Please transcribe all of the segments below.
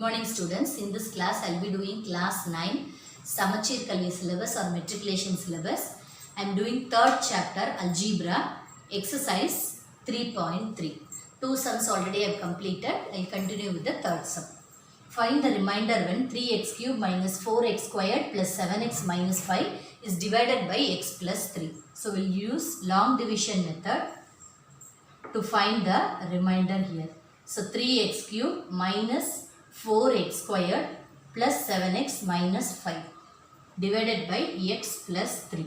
morning students. In this class I will be doing class 9 Samachir Kalvi syllabus or matriculation syllabus. I am doing third chapter algebra exercise 3.3. Two sums already I have completed. I will continue with the third sum. Find the remainder when 3x cube minus 4x squared plus 7x minus 5 is divided by x plus 3. So we will use long division method to find the remainder here. So 3x cube minus 4x squared plus 7x minus 5 divided by x plus 3.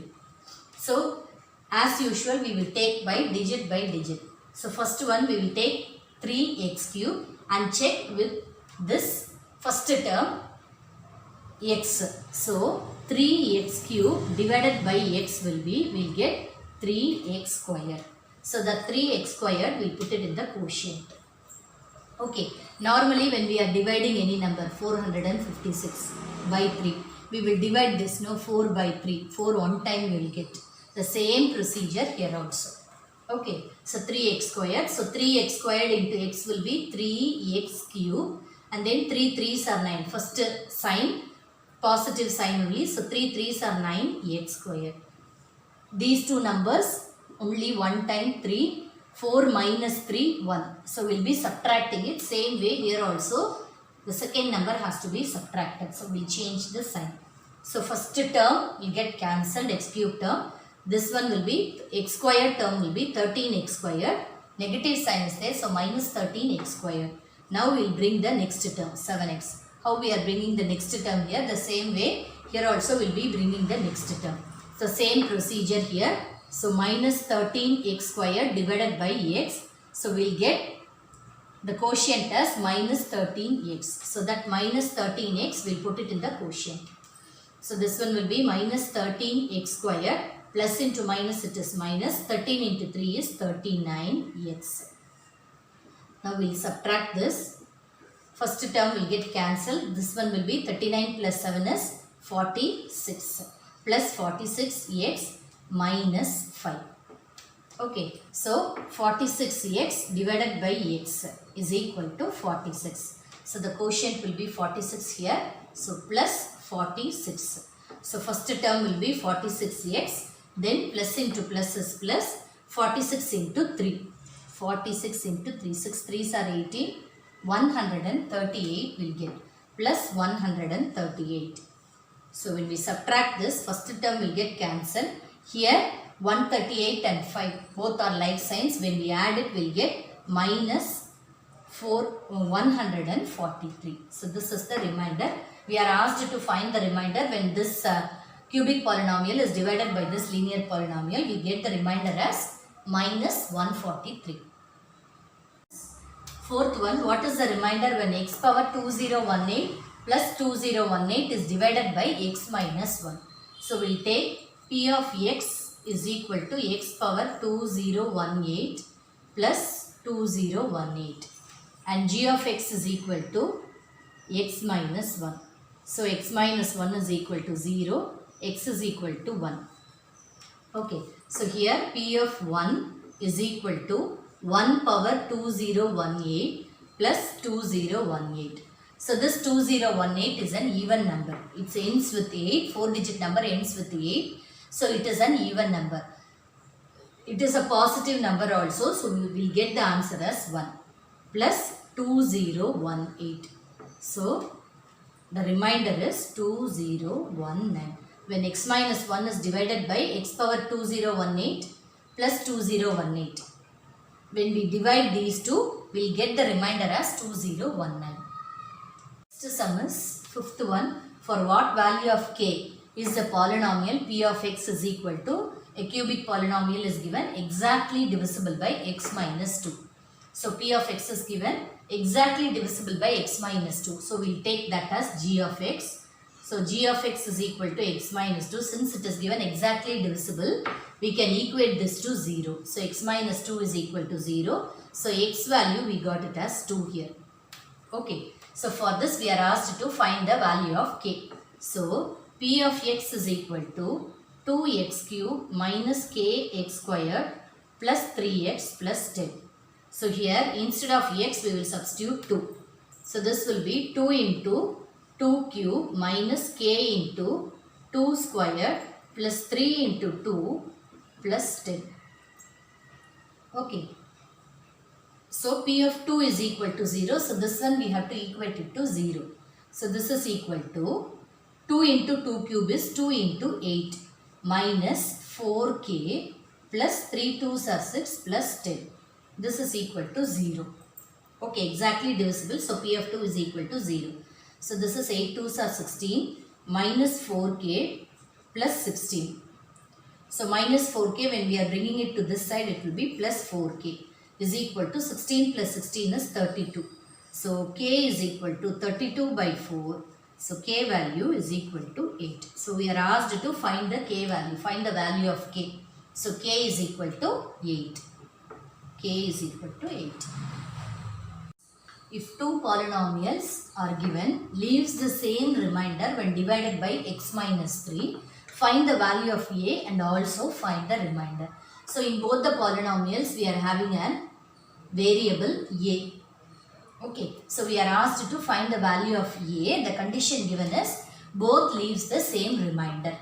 So as usual we will take by digit. So first one we will take 3x cube and check with this first term x. So 3x cube divided by x will be, we will get 3x squared. So the 3x squared we will put it in the quotient. Okay, normally when we are dividing any number 456 by 3, we will divide this 4 by 3. 4 one time we will get. The same procedure here also. Okay, so 3x squared. So 3x squared into x will be 3x cube and then 3 3s are 9. First sign, positive sign only. So 3 3s are 9x squared. These two numbers only one time 3. 4 minus 3, 1. So we will be subtracting it. Same way here also the second number has to be subtracted. So we will change the sign. So first term will get cancelled, x cube term. This one will be, x squared term will be 13x squared. Negative sign is there. So minus 13x squared. Now we will bring the next term, 7x. How we are bringing the next term here? The same way here also we will be bringing the next term. So same procedure here. So minus 13x squared divided by x. So we will get the quotient as minus 13x. So that minus 13x we will put it in the quotient. So this one will be minus 13x squared. Plus into minus it is minus. 13 into 3 is 39x. Now we will subtract this. First term will get cancelled. This one will be 39 plus 7 is 46. Plus 46x minus 5. Okay, so 46x divided by x is equal to 46. So the quotient will be 46 here. So plus 46. So first term will be 46x. Then plus into plus is plus 46 into 3. 46 into 3. 6 3s are 18. 138 will get. Plus 138. So when we subtract this, first term will get cancelled. Here 138 and 5 both are like signs. When we add it we will get minus 143. So this is the remainder. We are asked to find the remainder when this cubic polynomial is divided by this linear polynomial. We get the remainder as minus 143. Fourth one, what is the remainder when x power 2018 plus 2018 is divided by x minus 1. So we will take p of x is equal to x power 2018 plus 2018 and g of x is equal to x minus 1. So x minus 1 is equal to 0, x is equal to 1. Okay, so here p of 1 is equal to 1 power 2018 plus 2018. So this 2018 is an even number. It ends with 8, 4-digit number ends with 8. So it is an even number. It is a positive number also. So we will get the answer as 1 plus 2018. So the remainder is 2019. When x minus 1 is divided by x power 2018 plus 2018. When we divide these two, we will get the remainder as 2019. Next sum is fifth one. For what value of k is the polynomial p of x is equal to a cubic polynomial is given exactly divisible by x minus 2. So p of x is given exactly divisible by x minus 2. So we will take that as g of x. So g of x is equal to x minus 2. Since it is given exactly divisible, we can equate this to 0. So x minus 2 is equal to 0. So x value we got it as 2 here. Okay. So for this we are asked to find the value of k. So p of x is equal to 2x cube minus kx squared plus 3x plus 10. So here instead of x we will substitute 2. So this will be 2 into 2 cube minus k into 2 squared plus 3 into 2 plus 10. Okay. So P of 2 is equal to 0. So this one we have to equate it to 0. So this is equal to 2 into 2 cube is 2 into 8 minus 4k plus 3 2s are 6 plus 10. This is equal to 0. Okay, exactly divisible. So P of 2 is equal to 0. So this is 8 2s are 16 minus 4k plus 16. So minus 4k, when we are bringing it to this side, it will be plus 4k is equal to 16 plus 16 is 32. So k is equal to 32 by 4. So k value is equal to 8. So we are asked to find the k value, find the value of k. So k is equal to 8. K is equal to 8. If two polynomials are given, leaves the same remainder when divided by x minus 3, find the value of a and also find the remainder. So in both the polynomials, we are having an variable a. Okay, so we are asked to find the value of a. The condition given is both leaves the same remainder.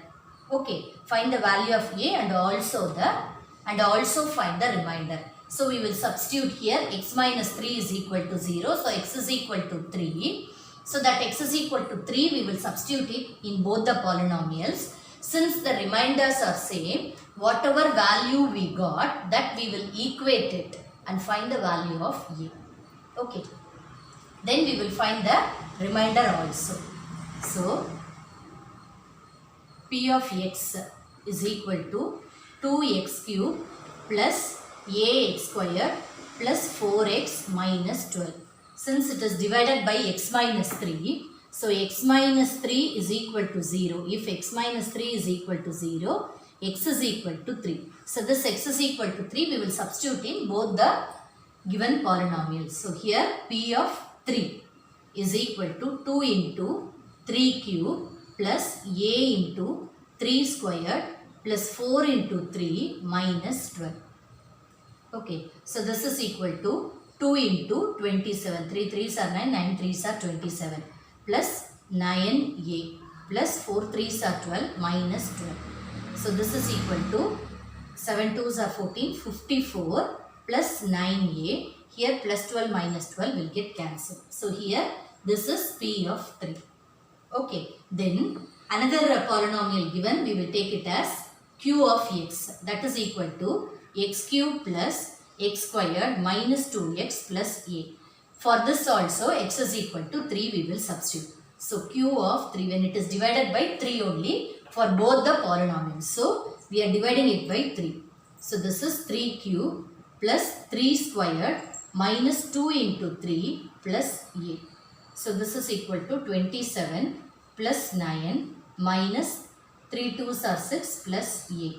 Okay, find the value of a and also find the remainder. So we will substitute here x minus 3 is equal to 0. So x is equal to 3. So that x is equal to 3, we will substitute it in both the polynomials. Since the remainders are same, whatever value we got, that we will equate it and find the value of a. Okay. Then we will find the remainder also. So P of x is equal to 2x cube plus ax squared plus 4x minus 12. Since it is divided by x minus 3, so x minus 3 is equal to 0. If x minus 3 is equal to 0, x is equal to 3. So this x is equal to 3, we will substitute in both the given polynomials. So here P of 3 is equal to 2 into 3 cube plus a into 3 squared plus 4 into 3 minus 12. Okay, so this is equal to 2 into 27. 3 3s are 9, 9 3s are 27 plus 9a plus 4 3s are 12 minus 12. So this is equal to 7 2s are 14, 54 plus 9a. Here plus 12 minus 12 will get cancelled. So here this is P of 3. Okay, then another polynomial given, we will take it as Q of x, that is equal to x cube plus x squared minus 2x plus a. For this also x is equal to 3, we will substitute. So Q of 3, when it is divided by 3 only for both the polynomials. So we are dividing it by 3. So this is 3 cube plus 3 squared minus 2 into 3 plus a. So this is equal to 27 plus 9 minus 3 2s are 6 plus a.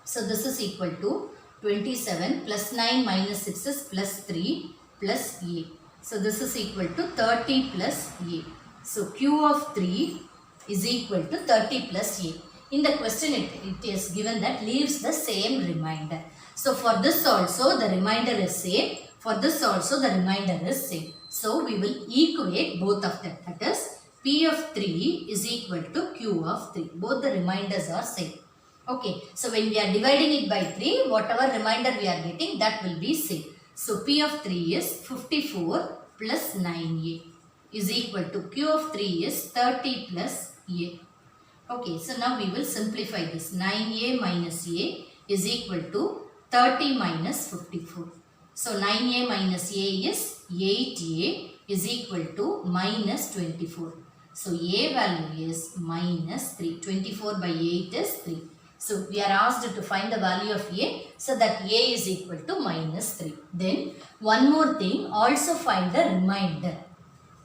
So this is equal to 27 plus 9 minus 6 is plus 3 plus a. So this is equal to 30 plus a. So Q of 3 is equal to 30 plus a. In the question it is given that leaves the same remainder. So for this also the remainder is same. For this also the remainder is same. So we will equate both of them. That is P of 3 is equal to Q of 3. Both the reminders are same. Okay. So when we are dividing it by 3, whatever remainder we are getting, that will be same. So P of 3 is 54 plus 9a is equal to Q of 3 is 30 plus a. Okay. So now we will simplify this. 9a minus a is equal to 30 minus 54. So 9a minus a is 8a is equal to minus 24. So a value is minus 3. 24 by 8 is 3. So we are asked to find the value of a. So that a is equal to minus 3. Then one more thing, also find the remainder.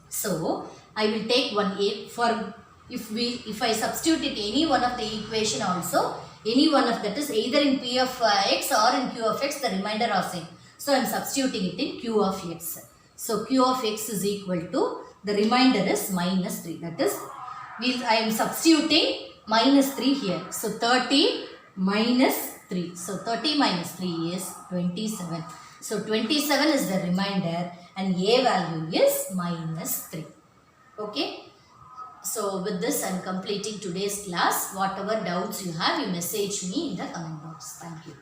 So I will take one a for if I substitute it any one of the equation also, any one of that is either in P of x or in Q of x, the remainder are same. So I am substituting it in Q of x. So Q of x is equal to, the remainder is minus 3. That is, I am substituting minus 3 here. So 30 minus 3. So 30 minus 3 is 27. So 27 is the remainder and A value is minus 3. Okay. So with this I am completing today's class. Whatever doubts you have, you message me in the comment box. Thank you.